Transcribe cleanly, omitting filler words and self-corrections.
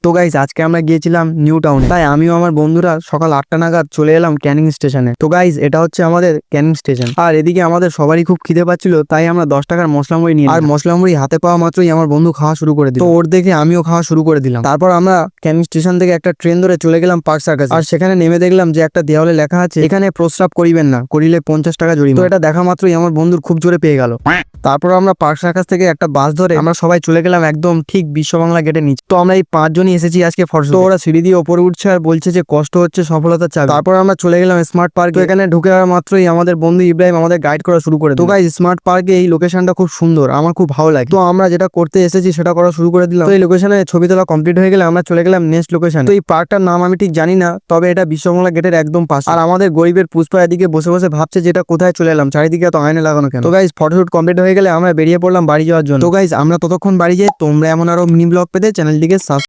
তো গাইস আজকে আমরা গিয়েছিলাম নিউ টাউনে, তাই আমিও আমার বন্ধুরা সকাল 8টা নাগাদ চলে এলাম ক্যানিং স্টেশনে। তো গাইস এটা হচ্ছে আমাদের ক্যানিং স্টেশন, আর এদিকে আমাদের সবারই খুব খিদে পাচ্ছিল, তাই আমরা 10 টাকার মশলা মুড়ি নিয়ে, আর মশলা মুড়ি হাতে পাওয়া মাত্রই আমার বন্ধু খাওয়া শুরু করে দিল। তো ওর দেখে আমিও খাওয়া শুরু করে দিলাম। তারপর আমরা ক্যানিং স্টেশন থেকে একটা ট্রেন ধরে চলে গেলাম পার্ক সার্কাস, আর সেখানে নেমে দেখলাম যে একটা দেওয়ালে লেখা আছে এখানে প্রস্রাব করিবেন না, করিলে 50 টাকা জরিমানা। তো এটা দেখা মাত্রই আমার বন্ধুর খুব জোরে পেয়ে গেল। তারপর আমরা পার্ক সার্কাস থেকে একটা বাস ধরে আমরা সবাই চলে গেলাম একদম ঠিক বিশ্ব বাংলা গেটের নিচে। তো আমরা এই 5 জনই এসেছি আজকে ফটোশুট। তো ওরা সিঁড়ি দিয়ে ওপরে উঠছে আর বলছে যে কষ্ট হচ্ছে সফলতার চাবি। তারপর আমরা চলে গেলাম স্মার্ট পার্কে। এখানে ঢুকে যাওয়ার মাত্রই আমাদের বন্ধু ইব্রাহিম আমাদের গাইড করা শুরু করে দিল। তো গাইস স্মার্ট পার্কে এই লোকেশনটা খুব সুন্দর, আমার খুব ভালো লাগে। তো আমরা যেটা করতে এসেছি সেটা করা শুরু করে দিলাম। তো এই লোকেশনে ছবি তোলা কমপ্লিট হয়ে গেলে আমরা চলে গেলাম নেক্সট লোকেশন। তো এই পার্কটার নাম আমি ঠিক জানি না, তবে এটা বিশ্ববাংলা গেটের একদম পাশে। আর আমাদের গরিবের পুষ্পা এদিকে বসে বসে ভাবছে যেটা কোথায় চলে এলাম, চারিদিকে এত আয়না লাগানো কেন। তো গাইস ফটোশুট কমপ্লিট হয়ে গেলে আমরা বেরিয়ে পড়লাম বাড়ি যাওয়ার জন্য। তো গাইস আমরা ততক্ষণ বাড়ি যাই। তোমরা এমন আরো মিনি ব্লগ পেতে চ্যানেলটিকে সাবস্ক্রাইব